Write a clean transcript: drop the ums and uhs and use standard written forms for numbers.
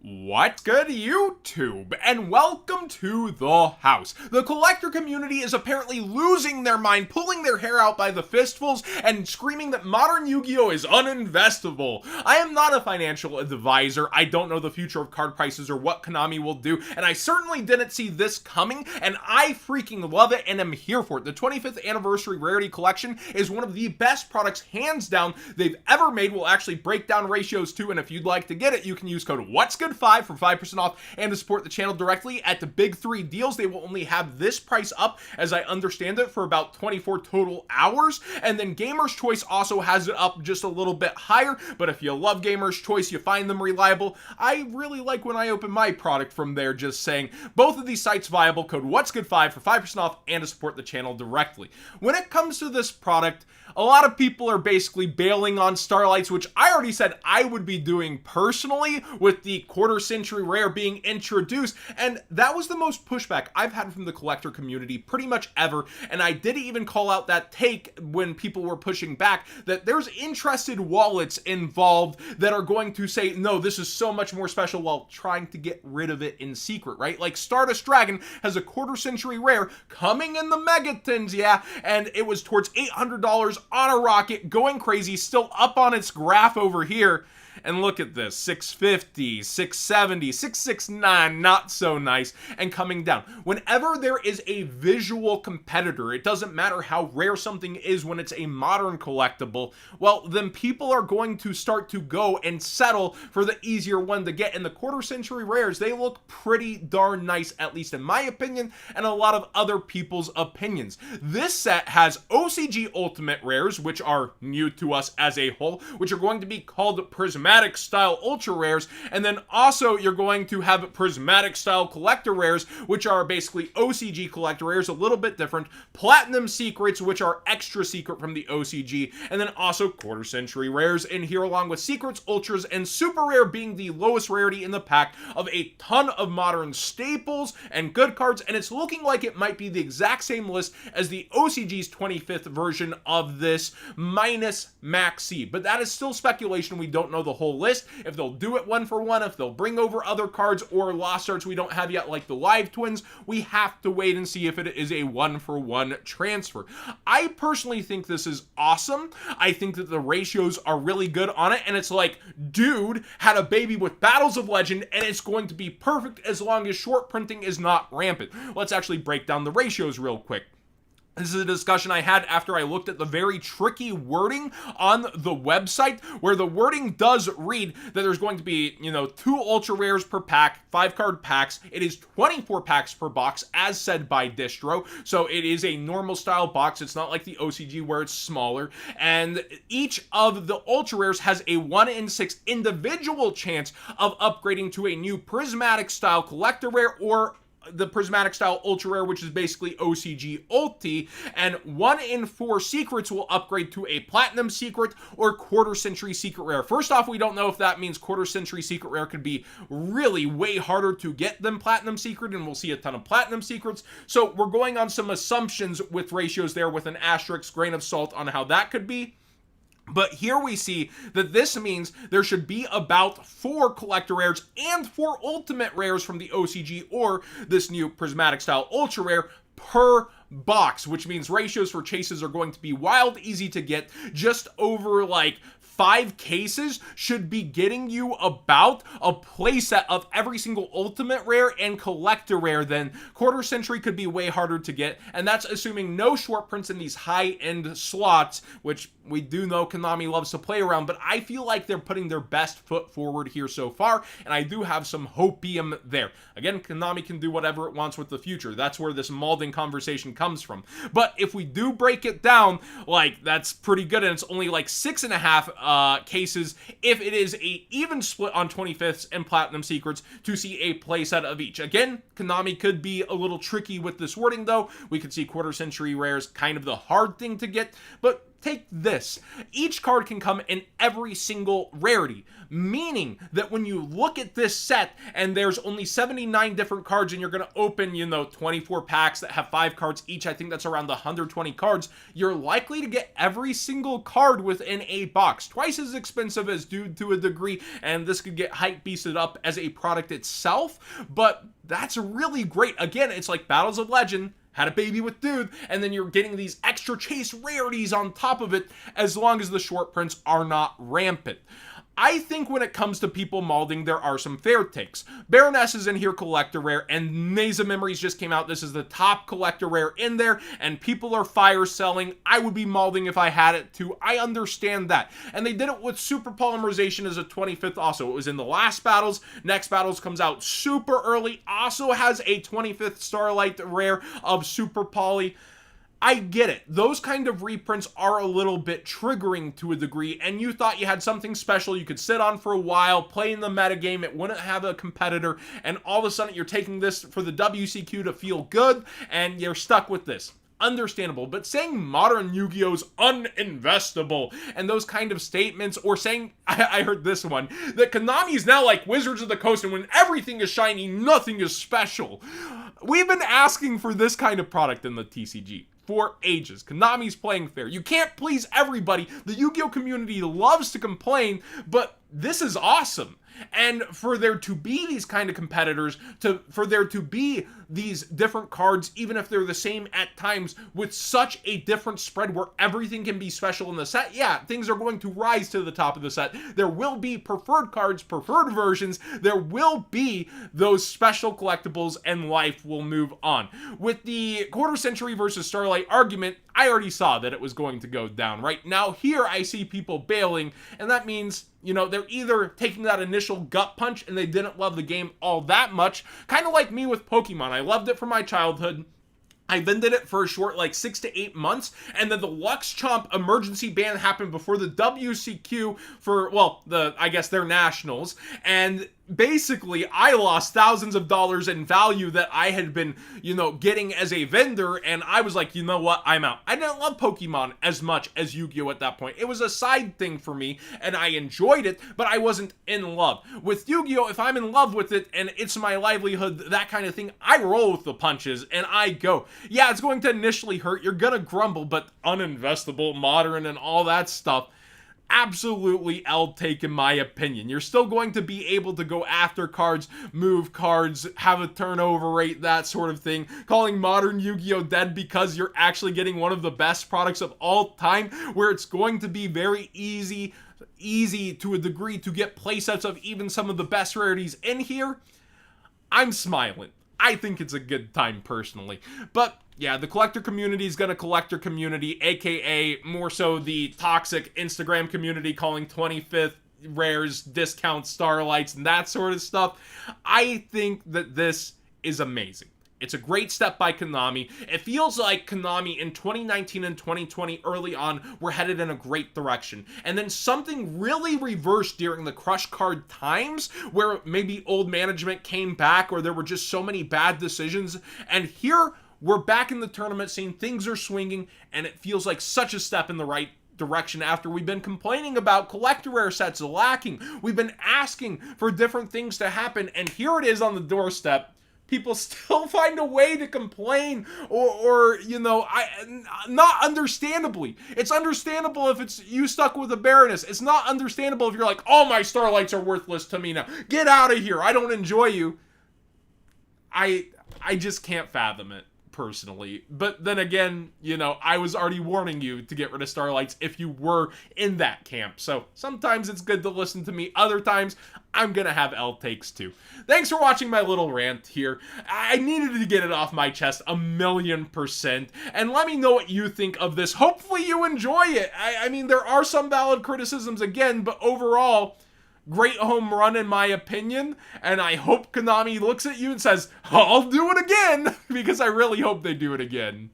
What's good, YouTube? And welcome to the house. The collector community is apparently losing their mind, pulling their hair out by the fistfuls, and screaming that modern Yu-Gi-Oh! Is uninvestable. I am not a financial advisor. I don't know the future of card prices or what Konami will do, and I certainly didn't see this coming, and I freaking love it and am here for it. The 25th anniversary Rarity collection is one of the best products, hands down, they've ever made. We'll actually break down ratios too, and if you'd like to get it, you can use code What'sGood5 for 5% off and to support the channel directly at the big three deals. They will only have this price up, as I understand it, for about 24 total hours, and then Gamer's Choice also has it up just a little bit higher. But if you love Gamer's Choice, you find them reliable, I really like when I open my product from there. Just saying, both of these sites viable. Code What'sGood5 for 5% off and to support the channel directly. When it comes to this product, a lot of people are basically bailing on Starlights, which I already said I would be doing personally with the quarter century rare being introduced, and that was the most pushback I've had from the collector community pretty much ever. And I did even call out that take when people were pushing back that there's interested wallets involved that are going to say, no, this is so much more special, while trying to get rid of it in secret, right? Like Stardust Dragon has a quarter century rare coming in the megatons, yeah, and it was towards $800 on a rocket, going crazy, still up on its graph over here. And look at this, 650, 670, 669, not so nice, and coming down. Whenever there is a visual competitor, it doesn't matter how rare something is when it's a modern collectible, well, then people are going to start to go and settle for the easier one to get. And the quarter century rares, they look pretty darn nice, at least in my opinion, and a lot of other people's opinions. This set has OCG Ultimate rares, which are new to us as a whole, which are going to be called Prismatic style ultra rares, and then also you're going to have prismatic style collector rares, which are basically OCG collector rares, a little bit different, platinum secrets, which are extra secret from the OCG, and then also quarter century rares in here, along with secrets, ultras, and super rare being the lowest rarity in the pack of a ton of modern staples and good cards. And it's looking like it might be the exact same list as the OCG's 25th version of this, minus Max C, but that is still speculation. We don't know the whole list, if they'll do it one for one, if they'll bring over other cards or lost arts we don't have yet, like the live twins. We have to wait and see if it is a one for one transfer. I personally think this is awesome. I think that the ratios are really good on it, and it's like, dude had a baby with Battles of Legend, and it's going to be perfect as long as short printing is not rampant. Let's actually break down the ratios real quick. This is a discussion I had after I looked at the very tricky wording on the website, where the wording does read that there's going to be, 2 ultra rares per pack, 5 card packs. It is 24 packs per box, as said by Distro. So it is a normal style box. It's not like the OCG where it's smaller. And each of the ultra rares has a 1 in 6 individual chance of upgrading to a new prismatic style collector rare, or the prismatic style ultra rare, which is basically OCG Ulti, and 1 in 4 secrets will upgrade to a platinum secret or quarter century secret rare. First off, we don't know if that means quarter century secret rare could be really way harder to get than platinum secret, and we'll see a ton of platinum secrets. So we're going on some assumptions with ratios there, with an asterisk grain of salt on how that could be. But here we see that this means there should be about 4 collector rares and 4 ultimate rares from the OCG or this new prismatic style ultra rare per box, which means ratios for chases are going to be wild easy to get. Just over like 5 cases should be getting you about a playset of every single ultimate rare and collector rare. Then quarter century could be way harder to get, and that's assuming no short prints in these high-end slots, which we do know Konami loves to play around, but I feel like they're putting their best foot forward here so far, and I do have some hopium there. Again, Konami can do whatever it wants with the future. That's where this molding conversation comes from. But if we do break it down, like, that's pretty good, and it's only like 6.5 cases if it is a even split on 25ths and platinum secrets to see a playset of each. Again, Konami could be a little tricky with this wording though. We could see quarter century rares kind of the hard thing to get, but take this. Each card can come in every single rarity, meaning that when you look at this set and there's only 79 different cards and you're going to open, 24 packs that have 5 cards each, I think that's around 120 cards, you're likely to get every single card within a box. Twice as expensive as Dude to a degree, and this could get hype beasted up as a product itself, but that's really great. Again, it's like Battles of Legend had a baby with Dude, and then you're getting these extra chase rarities on top of it, as long as the short prints are not rampant. I think when it comes to people molding, there are some fair takes. Baroness is in here collector rare, and Maze of Memories just came out. This is the top collector rare in there, and people are fire selling. I would be molding if I had it too. I understand that. And they did it with super polymerization as a 25th also. It was in the last battles. Next battles comes out super early. Also has a 25th Starlight rare of super poly. I get it. Those kind of reprints are a little bit triggering to a degree, and you thought you had something special you could sit on for a while, play in the metagame, it wouldn't have a competitor, and all of a sudden you're taking this for the WCQ to feel good, and you're stuck with this. Understandable, but saying modern Yu-Gi-Oh's uninvestable and those kind of statements, or saying, I heard this one, that Konami is now like Wizards of the Coast and when everything is shiny, nothing is special. We've been asking for this kind of product in the TCG for ages. Konami's playing fair. You can't please everybody. The Yu-Gi-Oh community loves to complain, but this is awesome. And for there to be these kind of competitors, for there to be these different cards, even if they're the same at times, with such a different spread where everything can be special in the set, yeah, things are going to rise to the top of the set. There will be preferred cards, preferred versions. There will be those special collectibles, and life will move on. With the quarter century versus Starlight argument, I already saw that it was going to go down. Right now, here I see people bailing, and that means, they're either taking that initial gut punch and they didn't love the game all that much, kind of like me with Pokemon. I loved it from my childhood. I vended it for a short 6 to 8 months, and then the Lux Chomp emergency ban happened before the WCQ for, I guess their nationals, and basically I lost thousands of dollars in value that I had been, getting as a vendor, and I was like, you know what, I'm out. I didn't love Pokemon as much as Yu-Gi-Oh at that point. It was a side thing for me, and I enjoyed it, but I wasn't in love. With Yu-Gi-Oh, if I'm in love with it, and it's my livelihood, that kind of thing, I roll with the punches, and I go. Yeah, it's going to initially hurt, you're gonna grumble, but uninvestable, modern, and all that stuff, absolutely L take in my opinion. You're still going to be able to go after cards, move cards, have a turnover rate, that sort of thing. Calling modern Yu-Gi-Oh dead because you're actually getting one of the best products of all time, where it's going to be very easy to a degree to get playsets of even some of the best rarities in here. I'm smiling. I think it's a good time personally. But yeah, the collector community is gonna collector community, aka more so the toxic Instagram community calling 25th rares discount starlights and that sort of stuff. I think that this is amazing. It's a great step by Konami. It feels like Konami in 2019 and 2020 early on were headed in a great direction. And then something really reversed during the Crush Card times where maybe old management came back or there were just so many bad decisions. And here we're back in the tournament scene. Things are swinging and it feels like such a step in the right direction after we've been complaining about collector rare sets lacking. We've been asking for different things to happen. And here it is on the doorstep. People still find a way to complain or not understandably. It's understandable if it's you stuck with a Baroness. It's not understandable if you're like, oh, my starlights are worthless to me now. Get out of here. I don't enjoy you. I just can't fathom it personally. But then again, I was already warning you to get rid of starlights if you were in that camp. So sometimes it's good to listen to me. Other times, I'm gonna have L takes too. Thanks for watching my little rant here. I needed to get it off my chest 1,000,000%. And let me know what you think of this. Hopefully you enjoy it. I mean, there are some valid criticisms again, but overall, great home run in my opinion, and I hope Konami looks at you and says, I'll do it again, because I really hope they do it again.